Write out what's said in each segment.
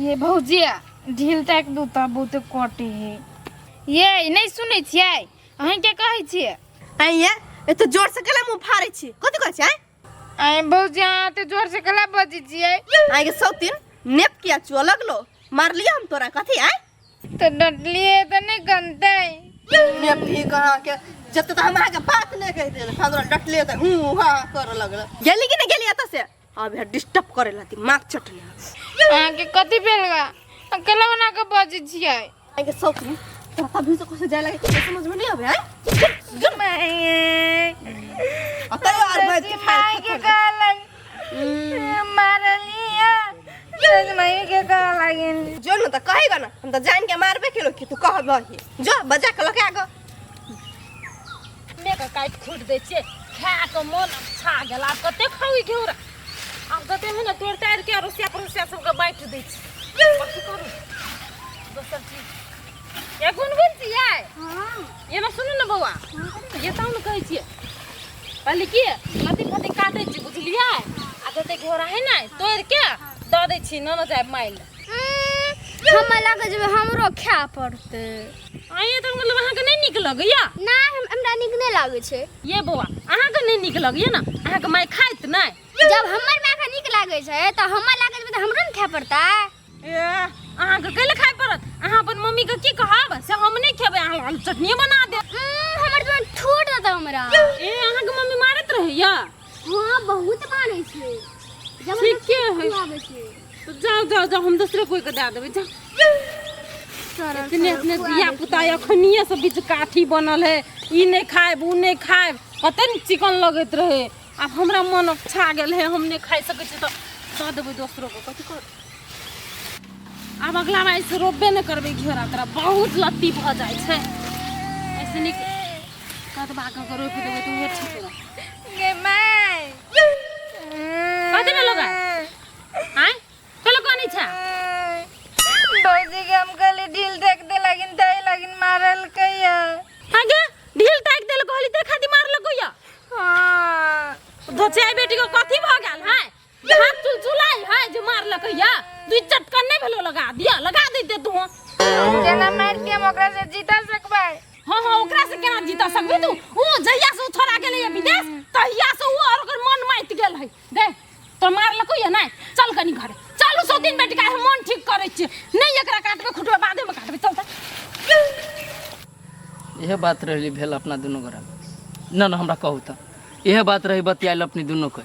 ये भौजिया ढील तक दूता बहुत कटे है ये नहीं सुनै छियै अहीं के कहै छियै आइया ए तो जोर से गला मुंह फाड़ै छी कथि कहै छै आइ भौजिया ते जोर से गला बजै छियै आइ के सौतीन नेप किया चो लगलो मार लिया हम तोरा कथि आइ तो डटलिए तो नहीं गनते नेप भी कहां के जत त हम आगे बात नहीं कह देले हमरा डटले त हूं हा कर लगल गेली कि नहीं गेली एत से अब डिस्टर्ब करे लाती माक चटले आके कथि भेलगा अकेला बना के बजै छियै आइ के सौतीन तोरा भी तो कैसे जाय लगे समझ में नहीं आवे आइ अतै और बैठ के खाए के कहलन मारलिया नहीं के कहलन जो न त कहेगा ना हम त जान के मारबे केलो कि तू कहबही जो बजा के लगे आगो मैं का काट खुद दे छे खा के मन अच्छा गेला कते खाई घेउरा अब कते है ना तोड़ टायर के रोसिया परोसिया सब के बाइट दे छी कथि करू दोसर चीज ये गुनगुन छियै हां ये ना सुनु न बौआ ये त हम कहै छियै पहले की लती फती काटै छी बुझलियै आ जते घेउरा है ना तोड़ के द दै छी न जाय माइल हम लगे जे हमरो खा पड़ते आइए त मतलब अहाँ के नहीं निक लगैया ना हमरा निक नहीं लागे छे ये बौआ अहाँ के नहीं निक लगैया ना अहाँ के माय खाइत नहीं जब हमर माय के निक लागे छे त हमर लागे छे त हमरो न खा पड़ता ए अहाँ के कैले खाय पड़त अहाँ अपन मम्मी के की कहब से हम नहीं खेबै अहाँ चटनी बना दे हमर तो ठोट देता हमरा ए अहाँ के मम्मी मारत रहैया हां बहुत मारे छे जब ठीक के है आवे छे तो जाओ जाओ जाओ हम दूसरे कोई के दे देबै जा इतने अपने दिया पुता अखनिए से बीच काठी बनल है ई नहीं खाएब उ नहीं खाएब कते न चिकन लगत रहे अब हमरा मन अच्छा गेल है हम नहीं खाइ सकै छी त दे देबै दोसरो को कथि कर अब अगला बार से रोबे न करबै घेरा तोरा बहुत लत्ती भ जाय छै ऐसे नहीं कतबा के रोपि देबै त उहे ठीक रह गे माय कथि में लगा आय कल कोनी छा भौजी के हम कहली ढील देख दे लगिन तई लगिन मारल कहिया आगे ढील ताक देल कहली देखा दी मार लगोया हां धोचाई बेटी को कथि भ गेल है हाथ चुलचुलाई है जे मार लगोया दुई चटकन नहीं भेलो लगा देते तू केना मार के हम ओकरा से जीता सकबै हां ओकरा से केना जीता सकबी तू ओ जहिया से छोड़ा गेलै विदेश तहिया से ओ और ओकर मन माइत गेल है दे तो मार लगोया नहीं चल कनी घरे चलू सो दिन बेटी का मन ठीक करे छी नहीं एकरा काटबे खुटबे बादे में काटबे चल यह बात रही भेल अपना दोनों घर न न हमरा कहू त यह बात रही बतियाल अपनी दोनों के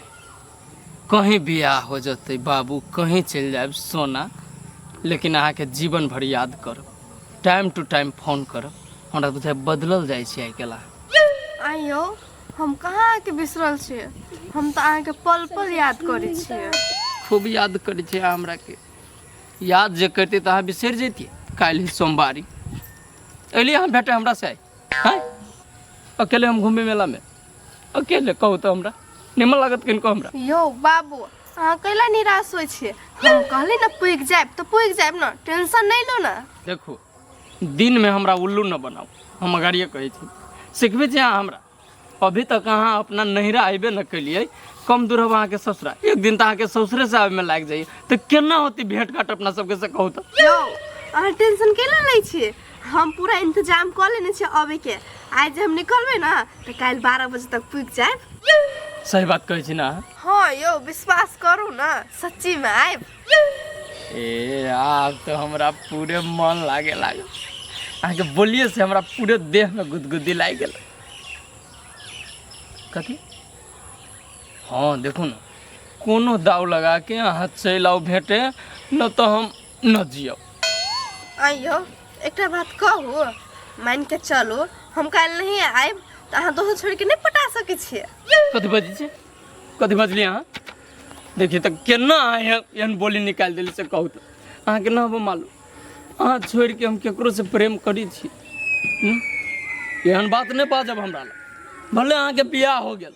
कहीं बियाह हो जते बाबू कहीं चल जाए सोना लेकिन अहाँ के जीवन भर याद करब टाइम टू टाइम फोन करब हमरा बुझाय बदलल जाय छी आइ केला आइयो हम कहाँ के बिसरल छी हम त अहाँ के पल पल याद करै छी खूब याद करै छी हमरा के याद जे करते त अहाँ बिसर जैतिए काल्हि सोमवारी एलिए हम भेटे हमरा से हैं अकेले हम घूमे मेला में अकेले कहू तो हमरा निमन लागत किनको हमरा यो बाबू अहाँ कैला निराश होय छी हम कहली न पुइक जाब त पुइक जाब न टेंशन नहीं लो ना देखो दिन में हमरा उल्लू न बनाओ हम अगाड़िए कहै छी सिखबे छी अहाँ हमरा अभी तक अहाँ अपना नहिरा आइबे न केलिए कम दूर अब अहाँ के ससुरा एक दिन त अहाँ के ससुरे से आवे में लाग जाइए तो केना होती भेंट घाट अपना सबके से कहू तो यो अहाँ टेंशन केला लै छी हम पूरा इंतजाम कर लेने छी अबे के आज हम निकलबे ना तो काल 12 बजे तक पुइक जाब सही बात कहै छी ना हां यो विश्वास करू ना सच्ची में आइब ए आब तो हमरा पूरे मन लागे अहाँ के बोलिए से हमरा पूरे देह में गुदगुदी लाग गेल कथी हाँ देखो ना कोनो दाव लगा के अहाँ चल आओ भेटे न तो हम न जियो आइयो एकटा बात कहू मान के चलो हम काल नहीं आइब तो अहाँ दोसर छोड़ के नहीं पटा सके छी कथी बजी छे कथी बजली अहाँ देखिए तो केना एहन बोली निकाल दिली से कहू तो अहाँ के ना मालूम अहाँ छोड़ के हम केकरो से प्रेम करी छी एहन बात नहीं बाजब हमरा भले अहाँ के बियाह हो गेल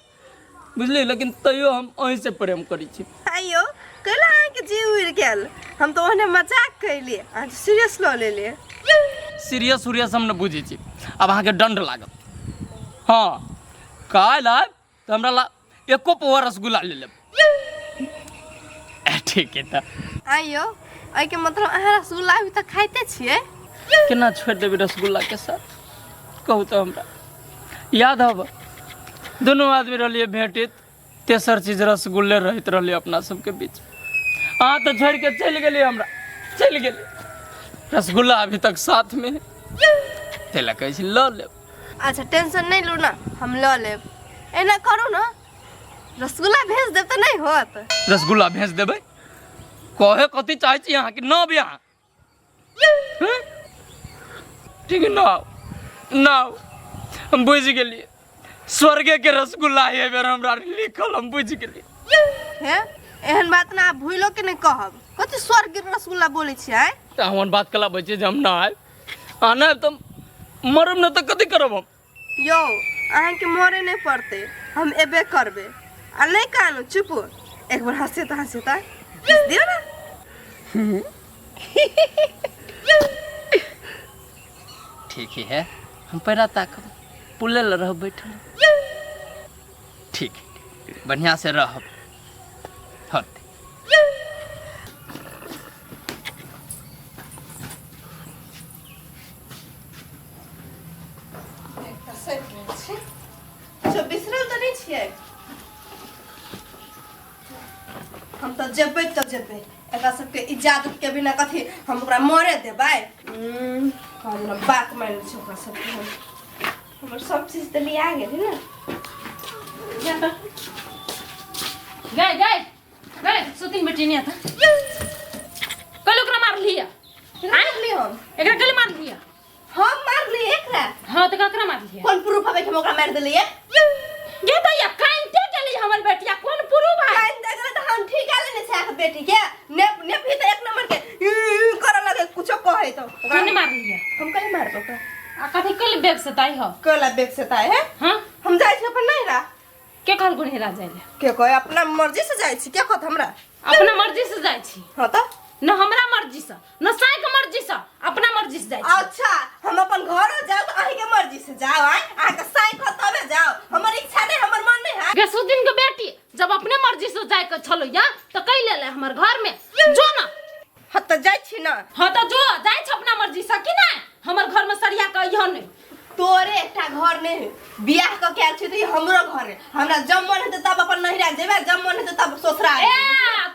बुझली लेकिन तैयो हम अहीं से प्रेम करी छी आइयो कैला अहाँ के जीव उड़ गेल हम तो ओने मजाक कैली अहाँ सीरियस ल लेले सीरियस हम न बुझी छी अब अहाँ के दंड लागत हाँ काल आब तो हमरा ला एको पौवा रसगुल्ला ले लेब ठीक है त आइयो एहि के मतलब अहाँ रसगुल्ला अभी तक खाइते छियै? केना छोड़ देबे रसगुल्ला के साथ कहू तो हमरा याद हब दोनों आदमी रहिए भेंटित तेसर चीज रसगुल्ले रहत रहिए अपना सबके बीच। अहाँ तो छोड़ के चल गेली हमरा चल गेली रसगुल्ला अभी तक साथ में तेला कैसे ल ले। अच्छा टेंशन नहीं लो ना, हम ल लेब। एना करू ना रसगुल्ला भेज देब तो नहीं होत? रसगुल्ला भेज देबै कहे कथी चाहे छी अहाँ के न भी अहाँ ठीक है ना हम बुझ गेलिए स्वर्गे के रसगुल्ला ये बेर हमरा लिखल हम बुझ गेलिए। हे एहन बात ना भूलो के नहीं कहब। कथी स्वर्ग के रसगुल्ला बोले छियै? त हमन बात कला बचे जे हम ना आए आना तो मरम न तो कथी करब हम। यो अहाँ के मरे नहीं पड़ते, हम एबे करबे। आ नहीं कानू चुप एक बार हंसे तो हंस दियो ना। ठीक ही है हम पैरा ताकब पुले ल रह बैठल ठीक बढ़िया से रहब होते। बिसरल तो नहीं छियै? हम तो जेबै तो जेबै एकरा सबके इजाजत के बिना कथी हम ओकरा मरे देबै? हमरा बात मान छै ओकरा सबके। हमर सब चीज तो लिया गेल ना। गए गए गए सुतिन बेटी नहीं आता कल ओकरा मार लिया मार ली हम एकरा कल मार लिया हम मार ली एकरा। हां तो ककरा मार लिया कौन प्रूफ है कि हम ओकरा मार देलिए? गे तो या कांटे चली हमर बेटिया कौन प्रूफ है? कान देगले तो हम ठीक आले ने छाक बेटी के ने भी तो एक नंबर के कर लगे कुछो कहे तो ओकरा कौन मार लिया? हम कल मार दो आ कथी कल बैग से ताई हो कला बेग से ताए है। हां हम जाय छी अपन नहीं रा के कहल गुण हेरा जाइले के कहे अपना मर्जी से जाय छी के कहत हमरा अपना मर्जी से जाय छी हां तो न हमरा मर्जी से न साई के मर्जी से अपना मर्जी से जाय छी। अच्छा हम अपन घर जाओ तो आही के मर्जी से जाओ आ के साई खतबे जाओ हमर इच्छा नहीं हमर मन नहीं है। गे सुदिन के बेटी जब अपने मर्जी से जाय के छलो या तो कई ले ले हमर घर में जो ना हां तो जाय छी ना। हां तो जो जाय छ अपना मर्जी से कि ना हमर घर में सरिया के यह नहीं तोरे एकटा घर नहीं बियाह क के आल छी तो हमरो घर है। हमरा जब मन हेते तब अपन नहिरा जेबे जब मन हेते तब ससुरा ए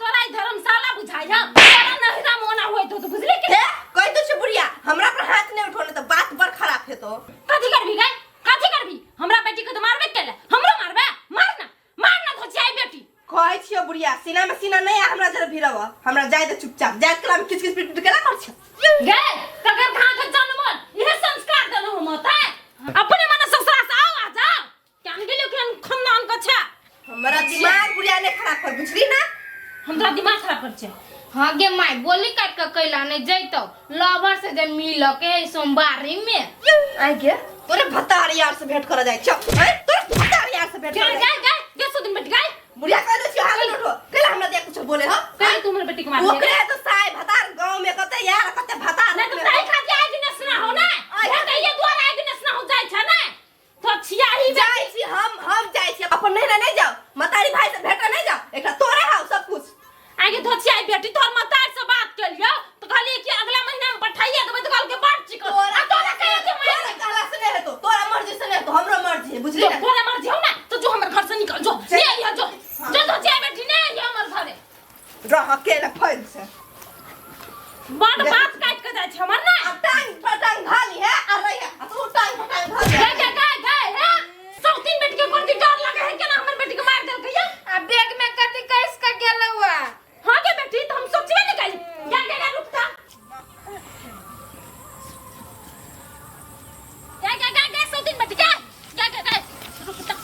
तोरा ई धर्मशाला बुझाई है तोरा नहिरा मोना होय तो बुझली कि कह तो छ बुढ़िया हमरा पर हाथ नहीं उठोने तो बात बड़ खराब है। तो कथी करबी गई कथी करबी हमरा बेटी के तो मारबे केले हमरो मारबे मारना धोचियाई बेटी कहै छियो बुढ़िया सीना में सीना नहीं हमरा जरा भिरव हमरा जाय दे चुपचाप जाय कला में किछ किछ पिट केला कर छ गे तकर कहां के जन्मल इहे संस्कार देलो हम होता अपने मन ससुरा से आओ आ जा कान गेलियो केन खानदान का छे हमरा दिमाग बुढ़िया ने खराब कर बुझली ना। हमरा दिमाग खराब कर छे। हाँ गे माई बोली काट के कैला नहीं जैतो लवर से जे मिल के सोमवारी में आई गे तोरे भतारी यार से भेंट कर जाय छ तोरे भतारी यार से भेंट कर गे सुदिन बेटी गई बुढ़िया कह दे छी आगे उठो केला हमरा दे कुछ बोले हो कहीं तू हमर बेटी के मार ओकरे तो साई भतार गांव में कते यार कते भतार नहीं तो साई खा के आज ने सुना हो ना ये ये द्वार आज ने सुना हो जाय छ ना तो छिया ही जाय छी हम जाय छी अपन नहीं जाओ मतारी भाई से भेंट नहीं जाओ एकरा तोरे हाउ सब कुछ आगे धोचियाई बेटी तोर मतार से बात कर लियो तो कहली कि अगला महीना में पठाइए देबे तो कल के बात चिकन तोरा तोरा कहे के तोरा काला से नहीं है तो तोरा मर्जी से नहीं तो हमरो मर्जी है बुझली ना। तोरा मर्जी हो ना तो जो हमर घर से निकल जो ये जो धोचियाई बेटी ने ये हमर घरे रह अकेले फैल से बड़ बात काट के जाय छ हमर ना अब टांग पटांग भाली है आ रही है अब तू टांग पटांग भाली गए है सौतीन बेटी के कोन डर लगे है कि ना हमर बेटी के मार देल के आ बैग में कथी कैस का गेल हुआ? हां के बेटी तो हम सोचबे नहीं करी क्या रुकता क्या सौतीन बेटी क्या रुकता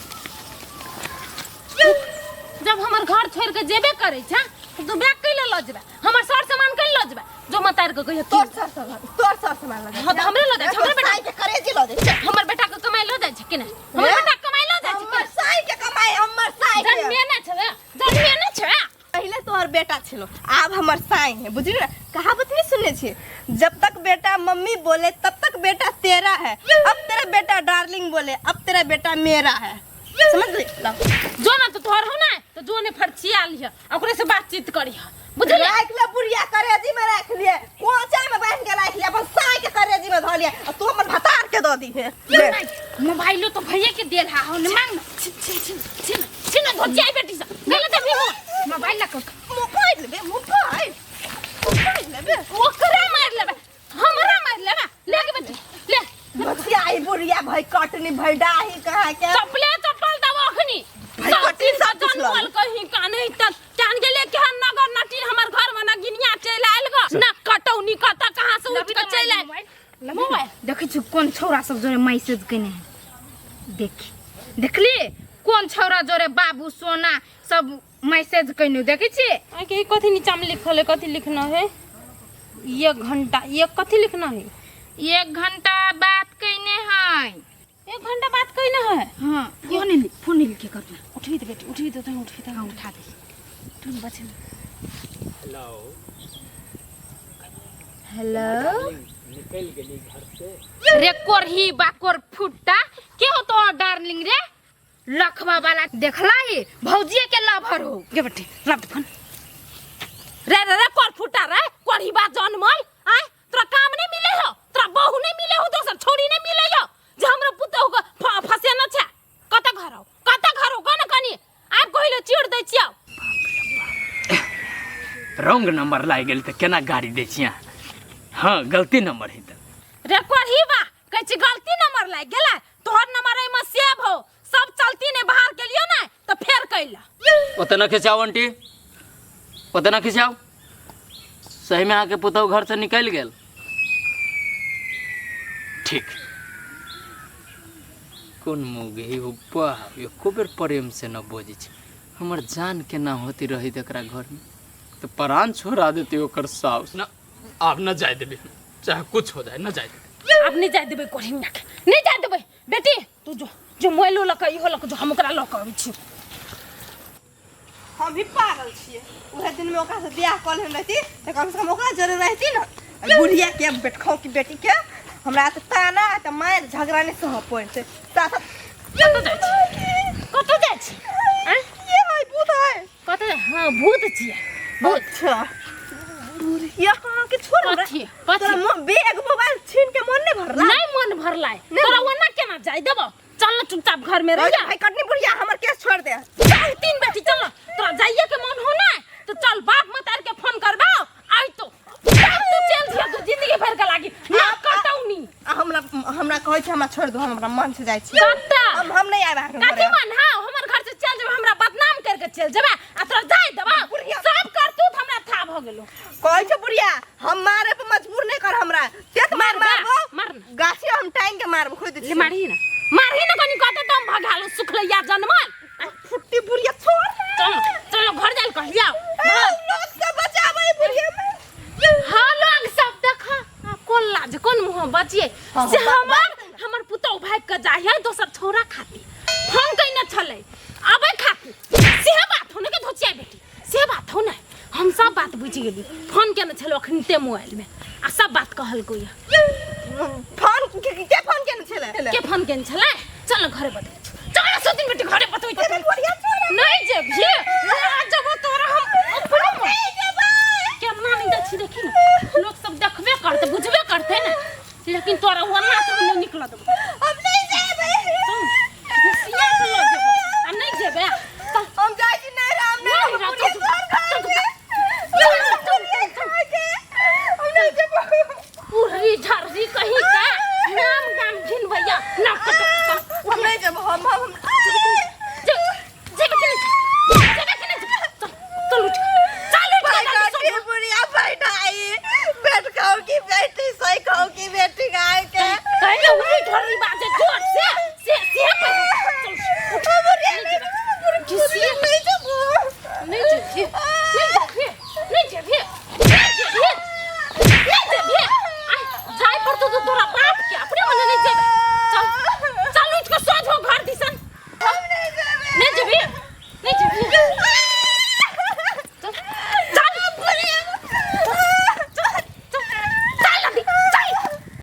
जब हमर घर छोड़ के जेबे करे छ तो बैग कैले ल जेबे हमर सर सामान कैले ल जेबे जो मतार के कहियो तोर सर सामान लगा हां तो हमरे ल जाय हमरे बेटा के करे जी ल दे हमर बेटा के कमाई ल जाय छ कि ना हमर बेटा कमाई ल जाय छ हमर साई के कमाई हमर साई के जन्मे ना छ पहले तोहर बेटा छलो अब हमर साई है बुझली ना। कहावत नहीं सुनने छी जब तक बेटा मम्मी बोले तब तक बेटा तेरा है। अब तेरा बेटा डार्लिंग बोले अब तेरा बेटा मेरा है समझ ली। जो ना तो तोहर हो ना तो जो ने फरचिया लिया ओकरे से बातचीत करी बुझले राख ले बुढ़िया करेजी में रख लिए कोचा में बांध के रख लिए अपन साई के करेजी में धो लिए और तू अपन भतार के दो दी है मोबाइलो तो भैया के देल हा हो ने मांग छिन धोती आई बेटी सा गलत है हो मोबाइल ला मोबाइल लेबे ओकरा मार लेबे हमरा मार लेबे ले के बेटी ले बच्ची आई बुढ़िया भाई कटनी भाई डाही कहां के चप्पल दबो अखनी भाई कटनी सब कुछ लो जनमल कहीं का नहीं त जान गेले के नगर नटी हमर घर में ना गिनिया चल आइल ग ना कटौनी कता कहां से उठ के चल आइल मोबाइल देखै छु कोन छौरा सब जोरे मैसेज कने है देखली कोन छौरा जोरे बाबू सोना सब मैसेज कइनु देखै छी आ के कथि नीचा में लिखल है कथि लिखना है 1 घंटा ये कथि लिखना है 1 घंटा बात कइने है 1 घंटा बात कइना है हां फोन लिख के करना उठवी दे बेटी उठवी दे हां उठा दे तुम बचन हेलो निकल गेली घर से रे कोरही बाकोर फुट्टा के हो तो डार्लिंग रे लखवा वाला देखला ही भौजिए के लभर हो गे बेटी रख फोन रे कोर फुटा रे कोरही बा जनमल आय तोरा काम नहीं मिले हो तोरा बहू नहीं मिले हो दोसर छोड़ी नहीं मिले हो जे हमरा पुतहु को फसे न छ कत घर हो कन कनी आप कहिलो चिड़ दै छियौ रंग नंबर लाग गेल त केना गाड़ी दै छिया हां गलती नंबर है त रे कोरही बा कहै छी गलती नंबर लाग गेला तोहर नंबर ए में सेव हो सब चलती ने बाहर के लियो ना तो फेर कइला ओतना खिंचाओ आंटी ओतना खिंचाओ सही में आके पुतौ घर से निकल गेल ठीक कोन मुगे उप्पा एको बेर प्रेम से न बोझी छ हमर जान के ना होती रही तकरा घर में तो प्राण छोड़ा देती ओकर साउस ना आप न जाय देबे चाहे कुछ हो जाए न जाय देबे अब नहीं जाय देबे कोरही ना नहीं जाय देबे बेटी तू जो मोबाइलो लक इहो लक जो हम ओकरा लक आबै छी हम भी पागल छिए उहे दिन में ओकरा से बियाह कर लेन रहती त कम से कम ओकरा जरे रहती ना बुढ़िया के बेटखौ की बेटी के हमरा त ताना त मार झगड़ा ने सह पड़ते साथ कत जाय छी हैं ये है भूत है कत हां भूत छी अच्छा बुढ़िया के छोड़ रे कथी तोरा बैग मोबाइल छीन के मन नहीं भरला नहीं मन भरलाय तोरा वना केना जाय देबो चल ना चुपचाप घर में रह जा भाई कटनी बुढ़िया हमर केस छोड़ दे चल 3 बेटी चल तोरा जाइए के मन हो ना तो चल बाप मतार के फोन करबाओ आई तो तू चल दिया तो जिंदगी भर का लागी ना कटौनी हमरा कहै छै हमरा छोड़ दो हमरा मन से जाय छी कत्ता हम नहीं आबा कथी मन हां हमर घर से चल जेबे हमरा बदनाम करके चल जेबे आ तोरा जाय देबा सब करतूत हमरा था भ गेलो कहै छै बुढ़िया हम मारे पे मजबूर नहीं कर हमरा तेत मारबो मार गाछी हम टांग के मारबो खोद दे ले मारही ना कनी कते दम भगालो सुखलैया जनमल फुट्टी बुढ़िया छोड़ चल घर जाइल कह लिया लोग से बचाबै बुढ़िया में हां लोग सब देखा कोन लाज कोन मुंह बचिए से हमर पुतौ भाग के जाइए दोसर छोरा खाती फोन कइने छले अबे खाती से बात होने के धोचिया बेटी से बात हो ना हम सब बात बुझ गेली फोन केने छलो अखनते मोबाइल में आ सब बात कहल कोई फोन के फोन केने छले के फोन केने छले चल घरे बता चल सतिन बेटी घरे बतोई तो बुढ़िया छोड़ नहीं जेब ये आज जब तोरा हम अपनो केना नहीं देखी देखी ना लोग सब देखबे करते बुझबे करते ना लेकिन तोरा वना तो नहीं निकल दब